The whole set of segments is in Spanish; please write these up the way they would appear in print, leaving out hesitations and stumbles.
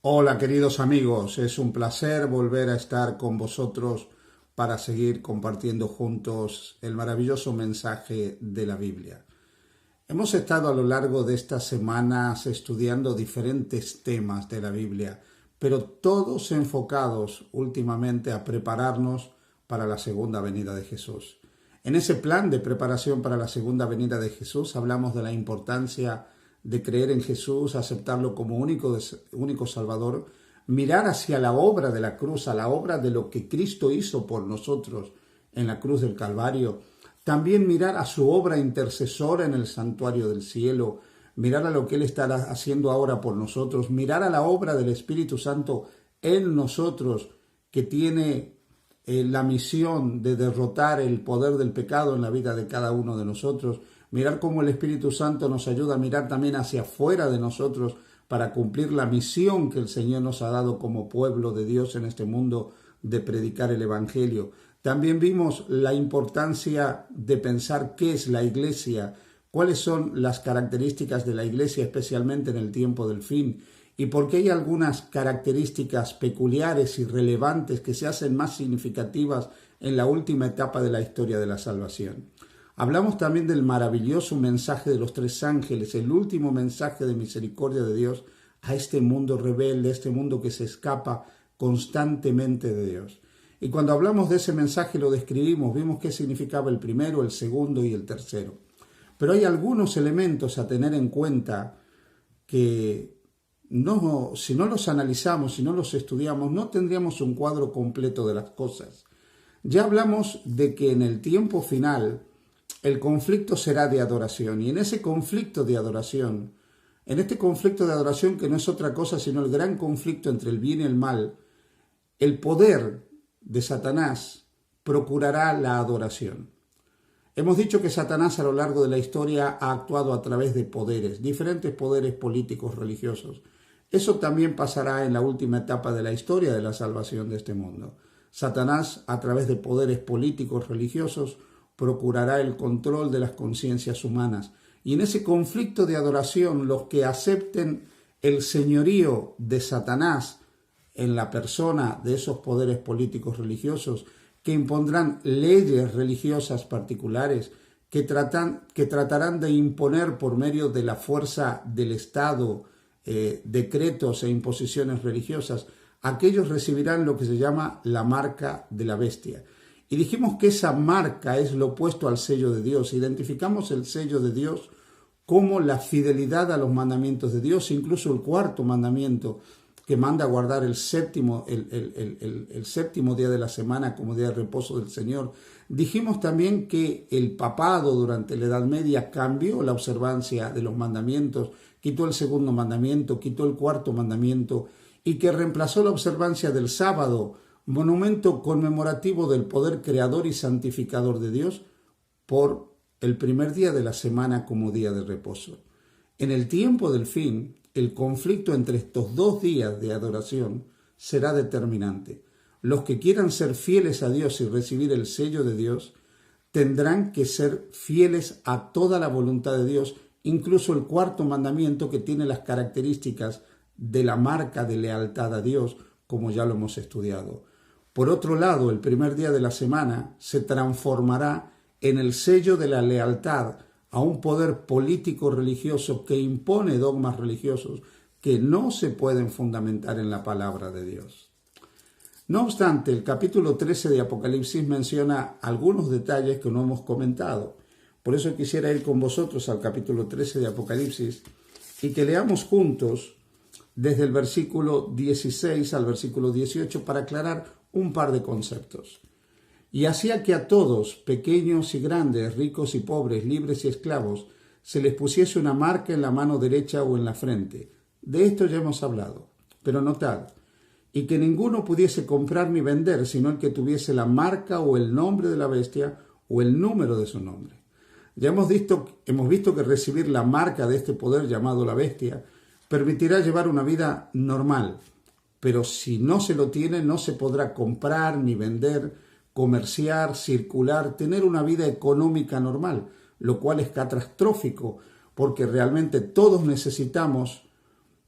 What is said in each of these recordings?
Hola queridos amigos, es un placer volver a estar con vosotros para seguir compartiendo juntos el maravilloso mensaje de la Biblia. Hemos estado a lo largo de estas semanas estudiando diferentes temas de la Biblia, pero todos enfocados últimamente a prepararnos para la segunda venida de Jesús. En ese plan de preparación para la segunda venida de Jesús hablamos de la importancia de creer en Jesús, aceptarlo como único Salvador, mirar hacia la obra de la cruz, a la obra de lo que Cristo hizo por nosotros en la cruz del Calvario. También mirar a su obra intercesora en el santuario del cielo, mirar a lo que Él está haciendo ahora por nosotros, mirar a la obra del Espíritu Santo en nosotros, que tiene la misión de derrotar el poder del pecado en la vida de cada uno de nosotros, mirar cómo el Espíritu Santo nos ayuda a mirar también hacia afuera de nosotros para cumplir la misión que el Señor nos ha dado como pueblo de Dios en este mundo de predicar el Evangelio. También vimos la importancia de pensar qué es la Iglesia, cuáles son las características de la Iglesia, especialmente en el tiempo del fin, y por qué hay algunas características peculiares y relevantes que se hacen más significativas en la última etapa de la historia de la salvación. Hablamos también del maravilloso mensaje de los tres ángeles, el último mensaje de misericordia de Dios a este mundo rebelde, a este mundo que se escapa constantemente de Dios. Y cuando hablamos de ese mensaje lo describimos, vimos qué significaba el primero, el segundo y el tercero. Pero hay algunos elementos a tener en cuenta que si no los analizamos, si no los estudiamos, no tendríamos un cuadro completo de las cosas. Ya hablamos de que en el tiempo final el conflicto será de adoración, y en ese conflicto de adoración, que no es otra cosa sino el gran conflicto entre el bien y el mal, el poder de Satanás procurará la adoración. Hemos dicho que Satanás a lo largo de la historia ha actuado a través de poderes, diferentes poderes políticos, religiosos. Eso también pasará en la última etapa de la historia de la salvación de este mundo. Satanás, a través de poderes políticos, religiosos, procurará el control de las conciencias humanas. Y en ese conflicto de adoración, los que acepten el señorío de Satanás en la persona de esos poderes políticos religiosos, que impondrán leyes religiosas particulares, que tratarán de imponer por medio de la fuerza del Estado decretos e imposiciones religiosas, aquellos recibirán lo que se llama la marca de la bestia. Y dijimos que esa marca es lo opuesto al sello de Dios. Identificamos el sello de Dios como la fidelidad a los mandamientos de Dios, incluso el cuarto mandamiento que manda a guardar el séptimo día de la semana como día de reposo del Señor. Dijimos también que el papado durante la Edad Media cambió la observancia de los mandamientos, quitó el segundo mandamiento, quitó el cuarto mandamiento y que reemplazó la observancia del sábado, monumento conmemorativo del poder creador y santificador de Dios, por el primer día de la semana como día de reposo. En el tiempo del fin, el conflicto entre estos dos días de adoración será determinante. Los que quieran ser fieles a Dios y recibir el sello de Dios tendrán que ser fieles a toda la voluntad de Dios, incluso el cuarto mandamiento, que tiene las características de la marca de lealtad a Dios, como ya lo hemos estudiado. Por otro lado, el primer día de la semana se transformará en el sello de la lealtad a un poder político religioso que impone dogmas religiosos que no se pueden fundamentar en la palabra de Dios. No obstante, el capítulo 13 de Apocalipsis menciona algunos detalles que no hemos comentado. Por eso quisiera ir con vosotros al capítulo 13 de Apocalipsis y que leamos juntos desde el versículo 16 al versículo 18 para aclarar un par de conceptos. Y hacía que a todos, pequeños y grandes, ricos y pobres, libres y esclavos, se les pusiese una marca en la mano derecha o en la frente. De esto ya hemos hablado. Pero notad, y que ninguno pudiese comprar ni vender, sino el que tuviese la marca o el nombre de la bestia o el número de su nombre. Ya hemos visto que recibir la marca de este poder llamado la bestia permitirá llevar una vida normal, pero si no se lo tiene, no se podrá comprar ni vender, comerciar, circular, tener una vida económica normal, lo cual es catastrófico, porque realmente todos necesitamos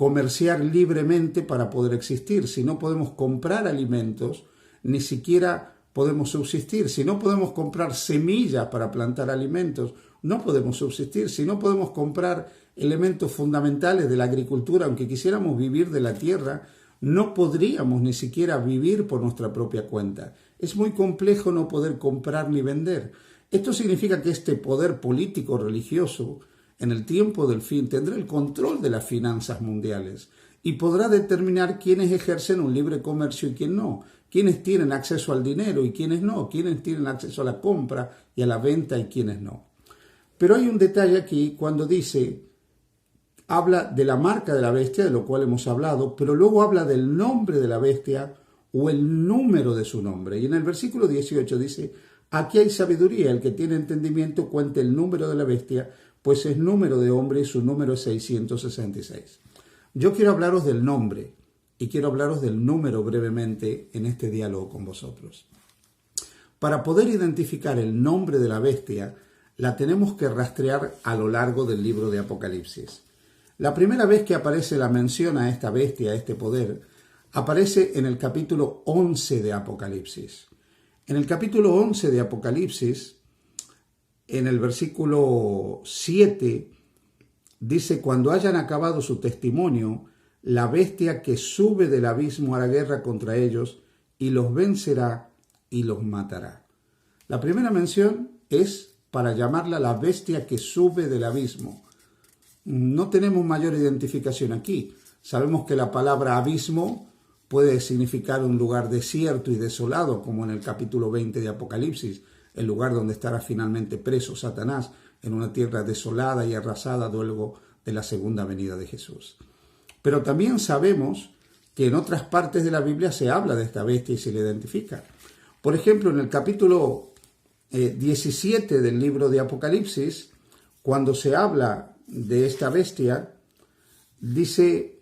comerciar libremente para poder existir. Si no podemos comprar alimentos, ni siquiera podemos subsistir. Si no podemos comprar semillas para plantar alimentos, no podemos subsistir. Si no podemos comprar elementos fundamentales de la agricultura, aunque quisiéramos vivir de la tierra, no podríamos ni siquiera vivir por nuestra propia cuenta. Es muy complejo no poder comprar ni vender. Esto significa que este poder político religioso, en el tiempo del fin, tendrá el control de las finanzas mundiales y podrá determinar quiénes ejercen un libre comercio y quién no, quiénes tienen acceso al dinero y quiénes no, quiénes tienen acceso a la compra y a la venta y quiénes no. Pero hay un detalle aquí cuando habla de la marca de la bestia, de lo cual hemos hablado, pero luego habla del nombre de la bestia o el número de su nombre. Y en el versículo 18 dice: aquí hay sabiduría, el que tiene entendimiento cuente el número de la bestia, pues es número de hombre y su número es 666. Yo quiero hablaros del nombre y quiero hablaros del número brevemente en este diálogo con vosotros. Para poder identificar el nombre de la bestia, la tenemos que rastrear a lo largo del libro de Apocalipsis. La primera vez que aparece la mención a esta bestia, a este poder, aparece en el capítulo 11 de Apocalipsis. En el capítulo 11 de Apocalipsis, en el versículo 7, dice: cuando hayan acabado su testimonio, la bestia que sube del abismo hará guerra contra ellos y los vencerá y los matará. La primera mención es para llamarla la bestia que sube del abismo. No tenemos mayor identificación aquí. Sabemos que la palabra abismo puede significar un lugar desierto y desolado, como en el capítulo 20 de Apocalipsis, el lugar donde estará finalmente preso Satanás, en una tierra desolada y arrasada luego de la segunda venida de Jesús. Pero también sabemos que en otras partes de la Biblia se habla de esta bestia y se le identifica. Por ejemplo, en el capítulo 17 del libro de Apocalipsis, cuando se habla de esta bestia, dice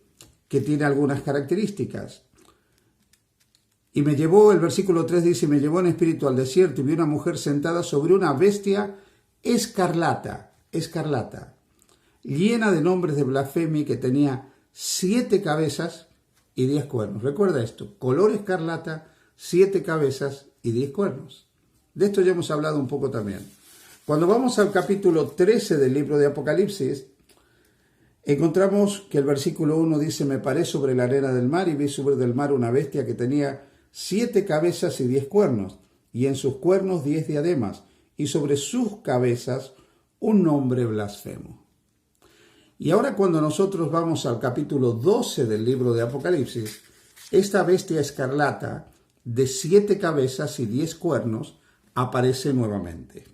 que tiene algunas características. Y me llevó, el versículo 3 dice: me llevó en espíritu al desierto y vi una mujer sentada sobre una bestia escarlata, llena de nombres de blasfemia, que tenía 7 cabezas y 10 cuernos. Recuerda esto: color escarlata, 7 cabezas y 10 cuernos. De esto ya hemos hablado un poco también. Cuando vamos al capítulo 13 del libro de Apocalipsis, encontramos que el versículo 1 dice: me paré sobre la arena del mar y vi subir del mar una bestia que tenía 7 cabezas y 10 cuernos, y en sus cuernos 10 diademas, y sobre sus cabezas un nombre blasfemo. Y ahora, cuando nosotros vamos al capítulo 12 del libro de Apocalipsis, esta bestia escarlata de 7 cabezas y 10 cuernos aparece nuevamente.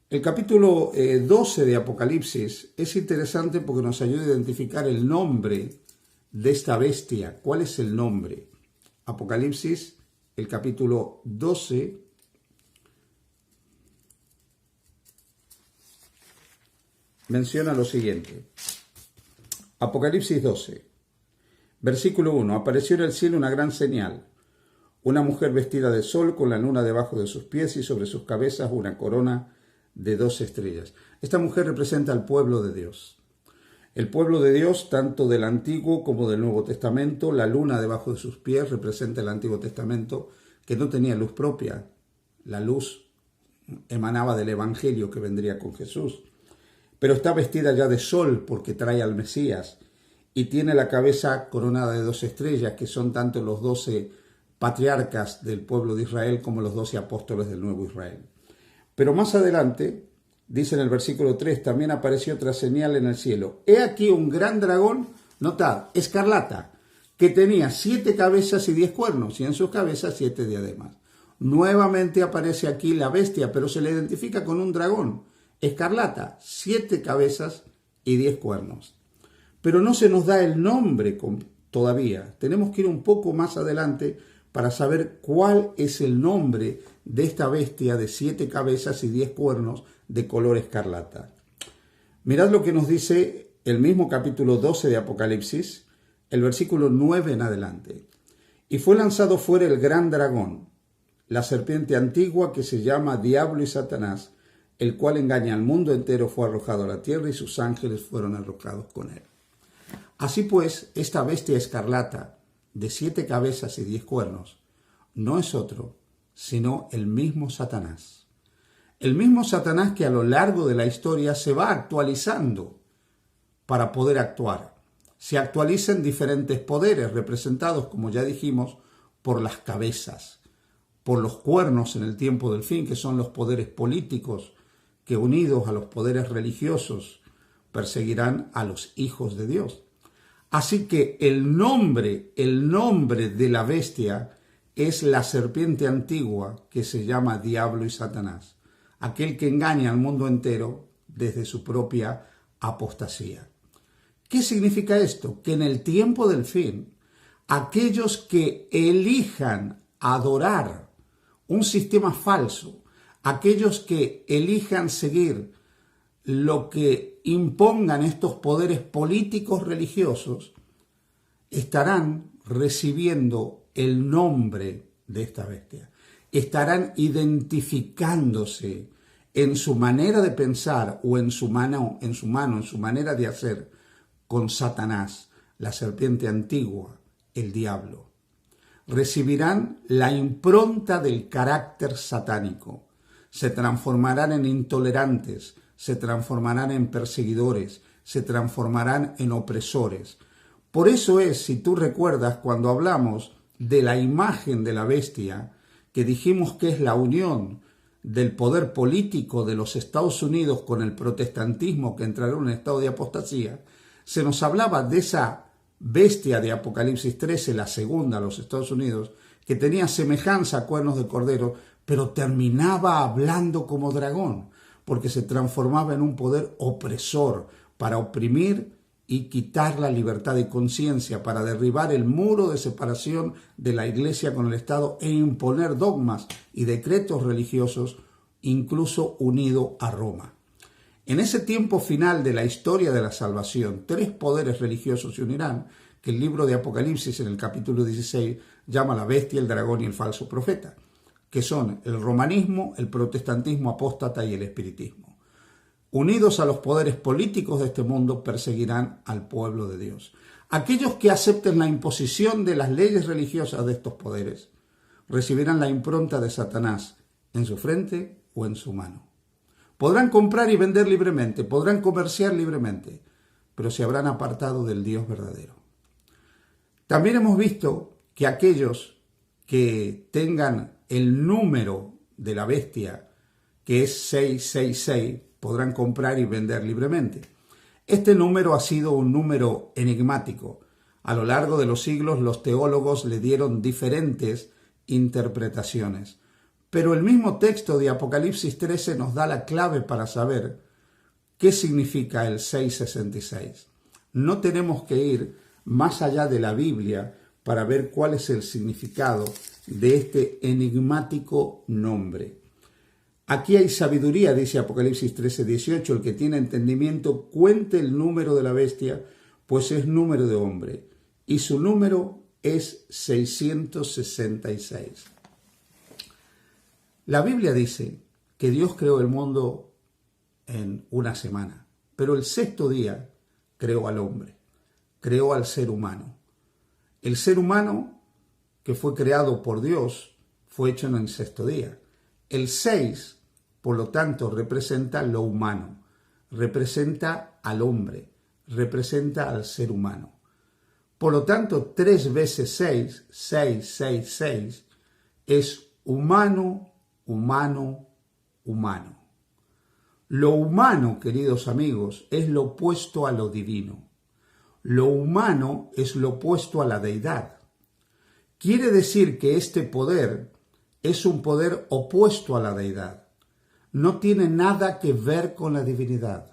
El capítulo 12 de Apocalipsis es interesante porque nos ayuda a identificar el nombre de esta bestia. ¿Cuál es el nombre? Apocalipsis, el capítulo 12, menciona lo siguiente. Apocalipsis 12, versículo 1. Apareció en el cielo una gran señal: una mujer vestida de sol con la luna debajo de sus pies y sobre sus cabezas una corona de 12 estrellas. Esta mujer representa al pueblo de Dios. El pueblo de Dios, tanto del Antiguo como del Nuevo Testamento. La luna debajo de sus pies representa el Antiguo Testamento, que no tenía luz propia. La luz emanaba del Evangelio que vendría con Jesús. Pero está vestida ya de sol porque trae al Mesías, y tiene la cabeza coronada de 12 estrellas, que son tanto los 12 patriarcas del pueblo de Israel como los 12 apóstoles del Nuevo Israel. Pero más adelante, dice en el versículo 3, también apareció otra señal en el cielo. He aquí un gran dragón, notad, escarlata, que tenía 7 cabezas y 10 cuernos, y en sus cabezas 7 diademas. Nuevamente aparece aquí la bestia, pero se le identifica con un dragón escarlata, 7 cabezas y 10 cuernos. Pero no se nos da el nombre todavía. Tenemos que ir un poco más adelante para saber cuál es el nombre de esta bestia de 7 cabezas y 10 cuernos de color escarlata. Mirad lo que nos dice el mismo capítulo 12 de Apocalipsis, el versículo 9 en adelante. Y fue lanzado fuera el gran dragón, la serpiente antigua que se llama Diablo y Satanás, el cual engaña al mundo entero, fue arrojado a la tierra y sus ángeles fueron arrojados con él. Así pues, esta bestia escarlata, de 7 cabezas y 10 cuernos, no es otro, sino el mismo Satanás. El mismo Satanás que a lo largo de la historia se va actualizando para poder actuar. Se actualizan diferentes poderes representados, como ya dijimos, por las cabezas, por los cuernos en el tiempo del fin, que son los poderes políticos, que unidos a los poderes religiosos perseguirán a los hijos de Dios. Así que el nombre de la bestia es la serpiente antigua que se llama Diablo y Satanás, aquel que engaña al mundo entero desde su propia apostasía. ¿Qué significa esto? Que en el tiempo del fin, aquellos que elijan adorar un sistema falso, aquellos que elijan seguir lo que impongan estos poderes políticos religiosos, estarán recibiendo el nombre de esta bestia. Estarán identificándose en su manera de pensar o en su manera de hacer con Satanás, la serpiente antigua, el diablo. Recibirán la impronta del carácter satánico. Se transformarán en intolerantes, se transformarán en perseguidores, se transformarán en opresores. Por eso es, si tú recuerdas, cuando hablamos de la imagen de la bestia, que dijimos que es la unión del poder político de los Estados Unidos con el protestantismo que entrará en un estado de apostasía, se nos hablaba de esa bestia de Apocalipsis 13, la segunda, los Estados Unidos, que tenía semejanza a cuernos de cordero, pero terminaba hablando como dragón, porque se transformaba en un poder opresor para oprimir y quitar la libertad de conciencia, para derribar el muro de separación de la Iglesia con el Estado e imponer dogmas y decretos religiosos, incluso unido a Roma. En ese tiempo final de la historia de la salvación, 3 poderes religiosos se unirán, que el libro de Apocalipsis en el capítulo 16 llama la bestia, el dragón y el falso profeta, que son el romanismo, el protestantismo apóstata y el espiritismo. Unidos a los poderes políticos de este mundo, perseguirán al pueblo de Dios. Aquellos que acepten la imposición de las leyes religiosas de estos poderes recibirán la impronta de Satanás en su frente o en su mano. Podrán comprar y vender libremente, podrán comerciar libremente, pero se habrán apartado del Dios verdadero. También hemos visto que aquellos que tengan el número de la bestia, que es 666, podrán comprar y vender libremente. Este número ha sido un número enigmático. A lo largo de los siglos los teólogos le dieron diferentes interpretaciones. Pero el mismo texto de Apocalipsis 13 nos da la clave para saber qué significa el 666. No tenemos que ir más allá de la Biblia para ver cuál es el significado de este enigmático nombre. Aquí hay sabiduría, dice Apocalipsis 13:18, el que tiene entendimiento cuente el número de la bestia, pues es número de hombre, y su número es 666. La Biblia dice que Dios creó el mundo en una semana, pero el 6º día creó al hombre, creó al ser humano. El ser humano que fue creado por Dios fue hecho en el 6º día. El 6, por lo tanto, representa lo humano, representa al hombre, representa al ser humano. Por lo tanto, 3 veces 6, 666, es humano, humano, humano. Lo humano, queridos amigos, es lo opuesto a lo divino. Lo humano es lo opuesto a la deidad. Quiere decir que este poder es un poder opuesto a la deidad. No tiene nada que ver con la divinidad.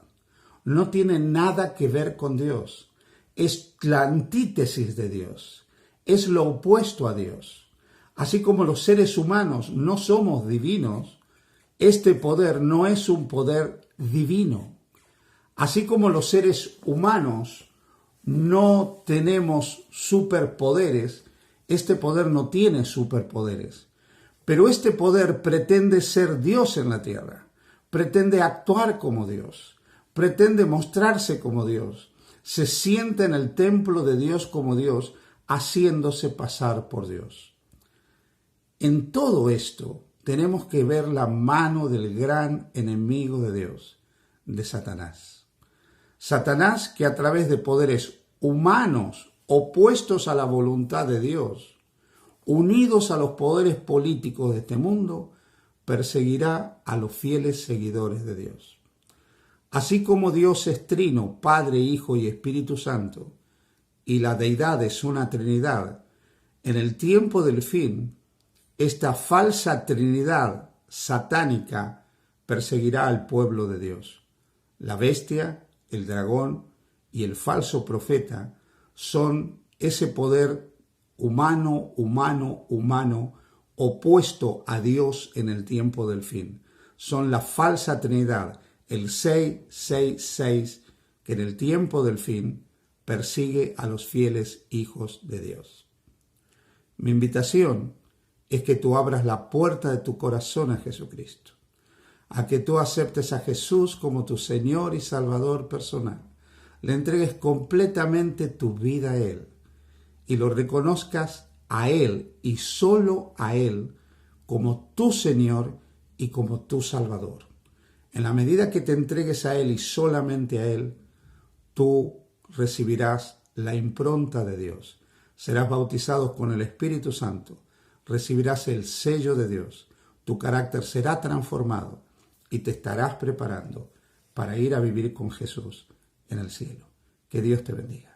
No tiene nada que ver con Dios. Es la antítesis de Dios. Es lo opuesto a Dios. Así como los seres humanos no somos divinos, este poder no es un poder divino. Así como los seres humanos no tenemos superpoderes, este poder no tiene superpoderes. Pero este poder pretende ser Dios en la tierra, pretende actuar como Dios, pretende mostrarse como Dios. se sienta en el templo de Dios como Dios, haciéndose pasar por Dios. En todo esto tenemos que ver la mano del gran enemigo de Dios, de Satanás. Satanás, que a través de poderes humanos opuestos a la voluntad de Dios, unidos a los poderes políticos de este mundo, perseguirá a los fieles seguidores de Dios. Así como Dios es trino, Padre, Hijo y Espíritu Santo, y la deidad es una Trinidad, en el tiempo del fin, esta falsa Trinidad satánica perseguirá al pueblo de Dios. La bestia, el dragón y el falso profeta son ese poder humano, opuesto a Dios en el tiempo del fin. Son la falsa Trinidad, el 666, que en el tiempo del fin persigue a los fieles hijos de Dios. Mi invitación es que tú abras la puerta de tu corazón a Jesucristo, a que tú aceptes a Jesús como tu Señor y Salvador personal, le entregues completamente tu vida a Él y lo reconozcas a Él y solo a Él como tu Señor y como tu Salvador. En la medida que te entregues a Él y solamente a Él, tú recibirás la impronta de Dios. Serás bautizado con el Espíritu Santo. Recibirás el sello de Dios. Tu carácter será transformado y te estarás preparando para ir a vivir con Jesús en el cielo. Que Dios te bendiga.